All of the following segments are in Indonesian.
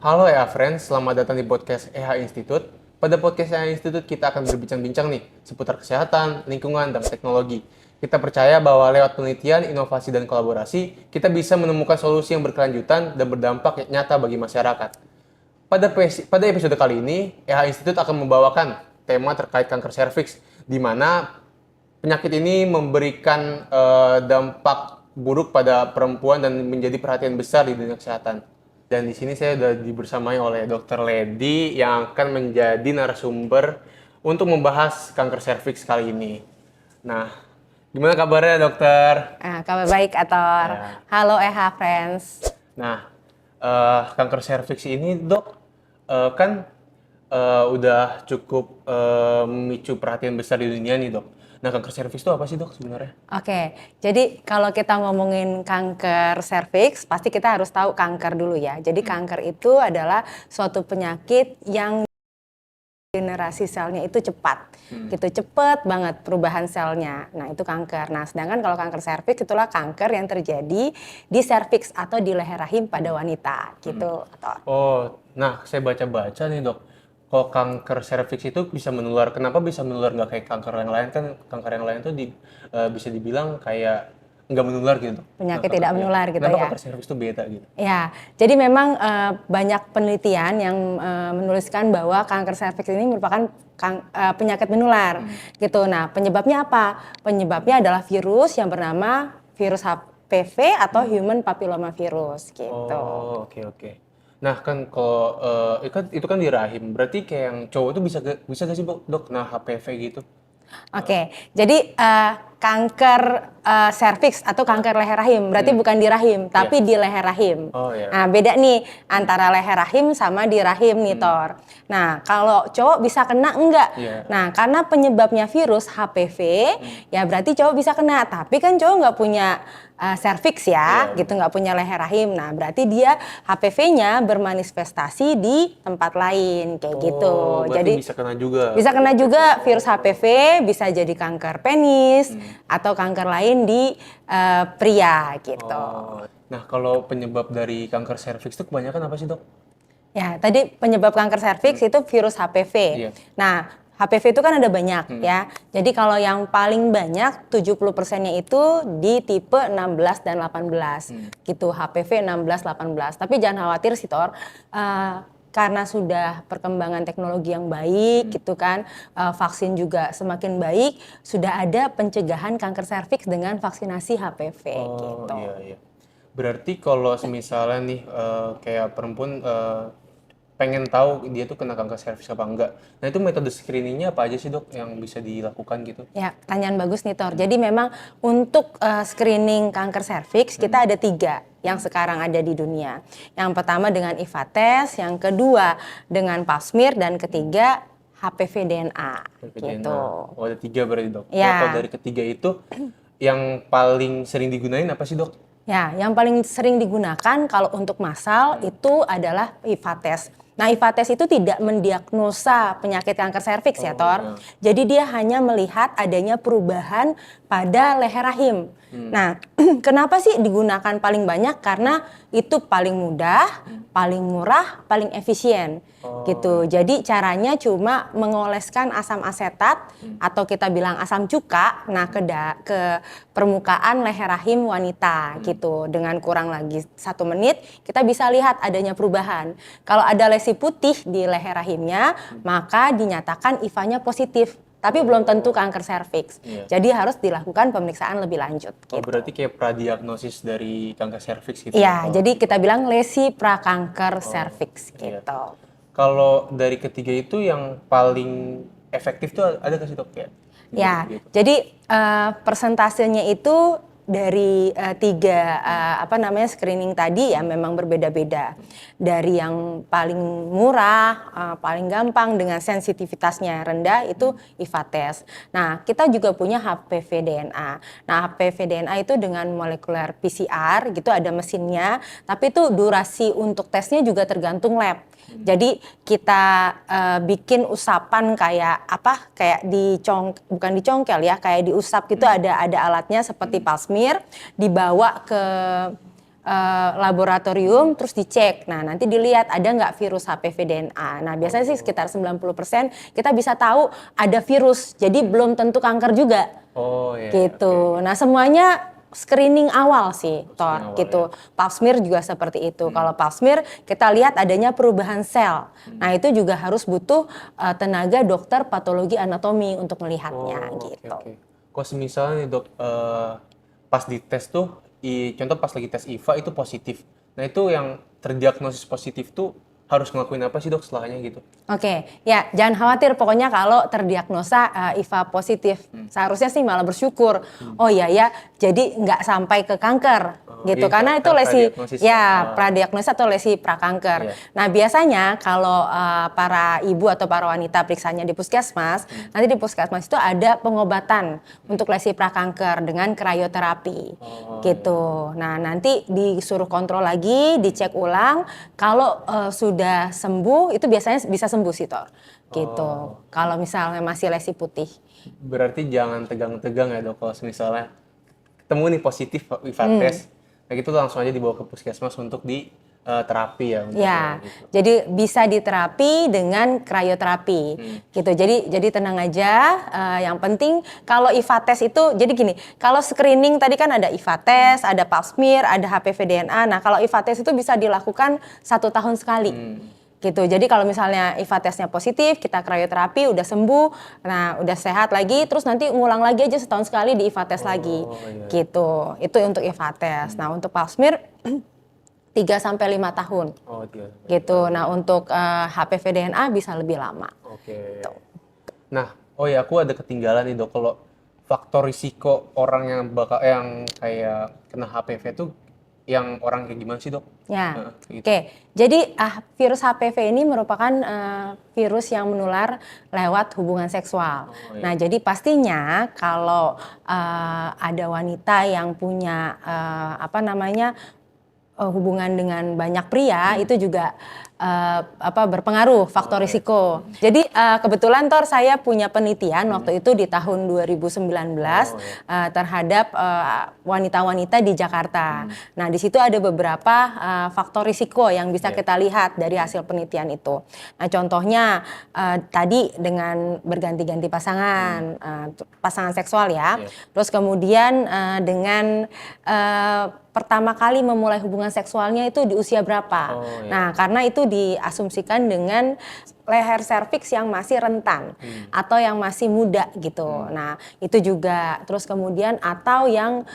Halo EA Friends, selamat datang di podcast EH Institute. Pada podcast EH Institute kita akan berbincang-bincang nih seputar kesehatan, lingkungan, dan teknologi. Kita percaya bahwa lewat penelitian, inovasi, dan kolaborasi, kita bisa menemukan solusi yang berkelanjutan dan berdampak nyata bagi masyarakat. Pada episode kali ini, EH Institute akan membawakan tema terkait kanker serviks, di mana penyakit ini memberikan dampak buruk pada perempuan dan menjadi perhatian besar di dunia kesehatan. Dan di sini saya sudah dibersamai oleh Dr. Lady yang akan menjadi narasumber untuk membahas kanker serviks kali ini. Nah, gimana kabarnya dokter? Kabar baik, Ator. Ya. Halo EH Friends. Nah, kanker serviks ini dok, kan udah cukup memicu perhatian besar di dunia nih dok. Nah, kanker serviks itu apa sih dok sebenarnya? Oke, jadi kalau kita ngomongin kanker serviks, pasti kita harus tahu kanker dulu ya. Jadi kanker itu adalah suatu penyakit yang generasi selnya itu cepat, gitu cepet banget perubahan selnya. Nah itu kanker. Nah sedangkan kalau kanker serviks itulah kanker yang terjadi di serviks atau di leher rahim pada wanita, gitu. Oh, nah saya baca-baca nih dok, kalau kanker serviks itu bisa menular. Kenapa bisa menular nggak kayak kanker yang lain? Kan kanker yang lain tuh bisa dibilang kayak nggak menular gitu dok. Penyakit tidak menular gitu Kenapa ya. kanker serviks itu beda gitu? Ya, jadi memang banyak penelitian yang menuliskan bahwa kanker serviks ini merupakan penyakit menular, gitu. Nah, penyebabnya apa? Penyebabnya adalah virus yang bernama virus HPV atau Human Papilloma Virus, gitu. Oh, oke. Nah kan kalau itu kan di rahim, berarti kayak yang cowok itu bisa gak sih dok kena HPV gitu? Oke, jadi kanker serviks atau kanker leher rahim berarti bukan di rahim, tapi di leher rahim. Oh iya. Nah, beda nih antara leher rahim sama di rahim nih, Tor. Nah, kalau cowok bisa kena enggak? Iya. Nah, karena penyebabnya virus HPV, ya berarti cowok bisa kena. Tapi kan cowok nggak punya serviks ya, Iya, gitu, nggak punya leher rahim. Nah, berarti dia HPV-nya bermanifestasi di tempat lain, kayak gitu. Oh, berarti Jadi bisa kena juga. bisa kena juga virus HPV, bisa jadi kanker penis atau kanker lain di pria gitu. Oh. Nah kalau penyebab dari kanker serviks itu kebanyakan apa sih dok? Ya, tadi penyebab kanker serviks itu virus HPV. Iya. Nah, HPV itu kan ada banyak ya. Jadi kalau yang paling banyak 70%-nya itu di tipe 16 dan 18. Gitu, HPV 16 18. Tapi jangan khawatir sih Tor. Karena sudah perkembangan teknologi yang baik gitu kan, vaksin juga semakin baik, sudah ada pencegahan kanker serviks dengan vaksinasi HPV Oh gitu. iya. Berarti kalau misalnya nih kayak perempuan pengen tahu dia tuh kena kanker serviks apa enggak. Nah itu metode screeningnya apa aja sih dok yang bisa dilakukan gitu? Ya, pertanyaan bagus nih Tor. Jadi memang untuk screening kanker serviks kita ada 3 yang sekarang ada di dunia. Yang pertama dengan IVA test, yang kedua dengan Pap smear, dan ketiga HPV DNA. Gitu. Oh ada 3 berarti dok. Ya. Nah, kalau dari ketiga itu yang paling sering digunain apa sih dok? Ya, yang paling sering digunakan kalau untuk massal itu adalah IVA test. Nah, IVA test itu tidak mendiagnosa penyakit kanker serviks ya, Tor. Jadi dia hanya melihat adanya perubahan pada leher rahim. Nah, kenapa sih digunakan paling banyak? Karena itu paling mudah, paling murah, paling efisien. Gitu. Jadi caranya cuma mengoleskan asam asetat atau kita bilang asam cuka ke permukaan leher rahim wanita gitu. Dengan kurang lagi 1 menit kita bisa lihat adanya perubahan. Kalau ada lesi putih di leher rahimnya, maka dinyatakan IVA-nya positif. Tapi belum tentu kanker serviks. Iya. Jadi harus dilakukan pemeriksaan lebih lanjut. Oh Gitu. berarti kayak pradiagnosis dari kanker serviks gitu? Iya, Oh. jadi kita bilang lesi prakanker serviks Iya. gitu. Kalau dari ketiga itu yang paling efektif tuh ada nggak sih dok ya? Ya, Gitu. jadi persentasenya itu dari 3 screening tadi ya memang berbeda-beda. Dari yang paling murah, paling gampang dengan sensitivitasnya rendah itu IVA test. Nah, kita juga punya HPV DNA. Nah, HPV DNA itu dengan molekuler PCR gitu ada mesinnya, tapi itu durasi untuk tesnya juga tergantung lab. Jadi kita bikin usapan kayak bukan dicongkel ya, kayak diusap gitu, ada alatnya seperti Pap smear, dibawa ke laboratorium terus dicek. Nah, nanti dilihat ada nggak virus HPV DNA. Nah, biasanya sih sekitar 90% kita bisa tahu ada virus. Jadi belum tentu kanker juga. Oh iya. Gitu. Oke. Nah, semuanya screening awal sih, Tor, awal, gitu. Pap smear juga seperti itu. Kalau pap smear kita lihat adanya perubahan sel. Nah, itu juga harus butuh tenaga dokter patologi anatomi untuk melihatnya Oke, gitu. oke. Kok misalnya nih dok, pas dites tuh, contoh pas lagi tes IVA itu positif. Nah itu yang terdiagnosis positif tuh harus ngelakuin apa sih dok setelahnya gitu? Oke, ya jangan khawatir pokoknya kalau terdiagnosa IVA positif. Seharusnya sih malah bersyukur. Oh iya ya, jadi nggak sampai ke kanker gitu. Iya, Karena itu kan lesi pradiagnosis. ya pradiagnosa atau lesi prakanker. Iya. Nah, biasanya kalau para ibu atau para wanita periksanya di puskesmas, nanti di puskesmas itu ada pengobatan untuk lesi prakanker dengan krioterapi. Gitu. Nah, nanti disuruh kontrol lagi, dicek ulang. Kalau sudah sembuh, itu biasanya bisa sembuh sih, Tor. Gitu. Kalau misalnya masih lesi putih. Berarti jangan tegang-tegang ya dok, kalau misalnya ketemu nih positif IVA test, nah gitu langsung aja dibawa ke puskesmas untuk di terapi ya. Untuk Ya, gitu. jadi bisa diterapi dengan krioterapi, gitu. Jadi tenang aja. Yang penting kalau IVA test itu, jadi gini, kalau screening tadi kan ada IVA test, ada pap smear, ada HPV DNA. Nah, kalau IVA test itu bisa dilakukan 1 tahun sekali. Gitu. Jadi kalau misalnya IVA testnya positif, kita krioterapi, udah sembuh, nah udah sehat lagi, terus nanti ngulang lagi aja setahun sekali di IVA test lagi. Iya. Gitu. Itu untuk IVA test. Nah, untuk pap smear 3-5 tahun. Oh iya. Gitu. Nah, untuk HPV DNA bisa lebih lama. Oke. Nah, oh ya aku ada ketinggalan nih dok, kalau faktor risiko orang yang kayak kena HPV tuh yang orang kayak gimana sih dok? Ya, Gitu. oke. Jadi virus HPV ini merupakan virus yang menular lewat hubungan seksual. Oh, iya. Nah, jadi pastinya kalau ada wanita yang punya hubungan dengan banyak pria, itu juga berpengaruh faktor risiko. Jadi kebetulan Tor, saya punya penelitian waktu itu di tahun 2019 terhadap wanita-wanita di Jakarta. Nah, di situ ada beberapa faktor risiko yang bisa kita lihat dari hasil penelitian itu. Nah, contohnya tadi dengan berganti-ganti pasangan, pasangan seksual ya. Terus kemudian dengan pertama kali memulai hubungan seksualnya itu di usia berapa. Nah, karena itu diasumsikan dengan leher serviks yang masih rentan atau yang masih muda gitu. Nah, itu juga. Terus kemudian atau yang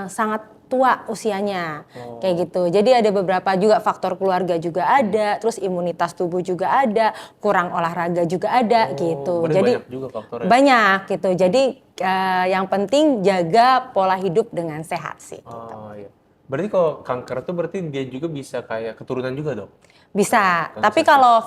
sangat tua usianya, kayak gitu. Jadi ada beberapa juga faktor keluarga juga ada, terus imunitas tubuh juga ada, kurang olahraga juga ada gitu. Jadi banyak juga faktornya. banyak gitu. Jadi yang penting jaga pola hidup dengan sehat sih. Oh iya. Berarti kalau kanker tuh berarti dia juga bisa kayak keturunan juga dok? Bisa, tapi kalau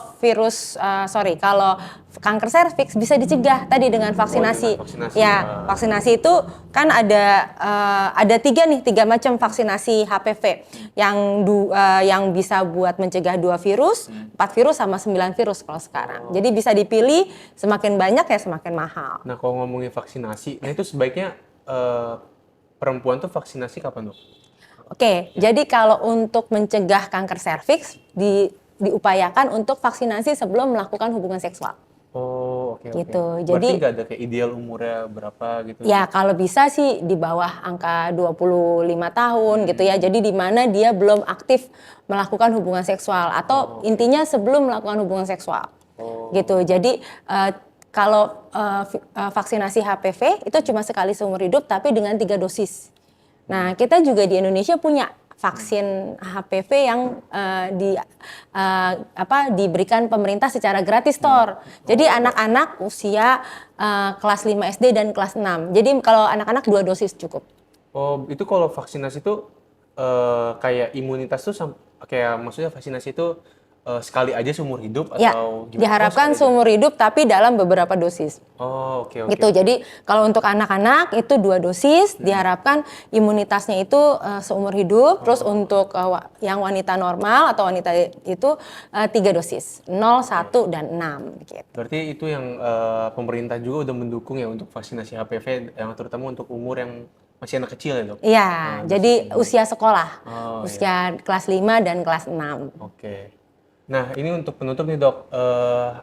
kalau kanker serviks bisa dicegah tadi dengan vaksinasi. dengan vaksinasi. Ya, vaksinasi itu kan ada tiga macam vaksinasi HPV yang bisa buat mencegah 2 virus, 4 virus sama 9 virus kalau sekarang. Jadi bisa dipilih, semakin banyak ya semakin mahal. Nah kalau ngomongin vaksinasi, nah itu sebaiknya perempuan tuh vaksinasi kapan dok? Oke, jadi kalau untuk mencegah kanker serviks diupayakan untuk vaksinasi sebelum melakukan hubungan seksual. Oh oke. Gitu. Berarti Jadi nggak ada kayak ideal umurnya berapa gitu? ya kalau bisa sih di bawah angka 25 tahun gitu ya. Jadi di mana dia belum aktif melakukan hubungan seksual atau intinya sebelum melakukan hubungan seksual. Gitu. Jadi kalau vaksinasi HPV itu cuma sekali seumur hidup tapi dengan 3 dosis. Nah, kita juga di Indonesia punya vaksin HPV yang diberikan pemerintah secara gratis, Tor. Jadi anak-anak usia kelas 5 SD dan kelas 6. Jadi kalau anak-anak 2 dosis cukup. Oh, itu kalau vaksinasi itu kayak imunitas tuh kayak maksudnya vaksinasi itu sekali aja seumur hidup Ya, atau gimana? diharapkan seumur hidup tapi dalam beberapa dosis. Oh, oke. Gitu. Jadi kalau untuk anak-anak itu 2 dosis, diharapkan imunitasnya itu seumur hidup. Terus untuk yang wanita normal atau wanita itu 3 dosis, 0, 1, dan 6 gitu. Berarti itu yang pemerintah juga udah mendukung ya untuk vaksinasi HPV yang terutama untuk umur yang masih anak kecil ya dok? Iya, Nah, jadi usia sekolah, Oh, usia kelas 5 dan kelas 6. Oke. Nah, ini untuk penutup nih dok,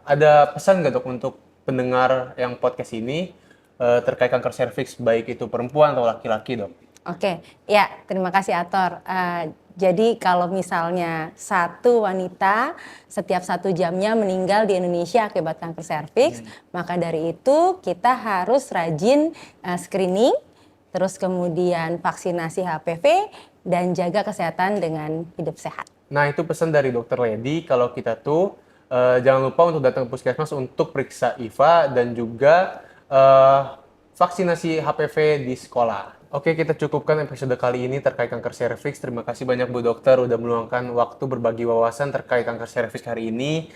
ada pesan nggak dok untuk pendengar yang podcast ini terkait kanker serviks, baik itu perempuan atau laki-laki dok? Oke, ya terima kasih Ator. Jadi kalau misalnya satu wanita setiap 1 jamnya meninggal di Indonesia akibat kanker serviks, maka dari itu kita harus rajin screening, terus kemudian vaksinasi HPV dan jaga kesehatan dengan hidup sehat. Nah, itu pesan dari Dokter Lady kalau kita tuh jangan lupa untuk datang ke puskesmas untuk periksa IVA dan juga vaksinasi HPV di sekolah. Oke, kita cukupkan episode kali ini terkait kanker serviks. Terima kasih banyak Bu Dokter udah meluangkan waktu berbagi wawasan terkait kanker serviks hari ini.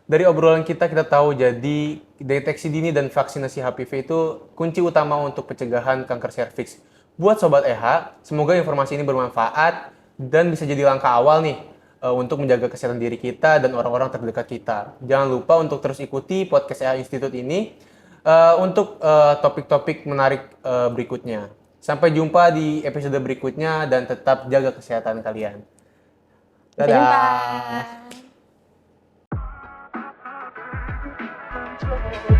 Dari obrolan kita tahu jadi deteksi dini dan vaksinasi HPV itu kunci utama untuk pencegahan kanker serviks. Buat Sobat EHA, semoga informasi ini bermanfaat dan bisa jadi langkah awal nih untuk menjaga kesehatan diri kita dan orang-orang terdekat kita. Jangan lupa untuk terus ikuti podcast EHA Institute ini untuk topik-topik menarik berikutnya. Sampai jumpa di episode berikutnya dan tetap jaga kesehatan kalian. Sampai Dadah. jumpa.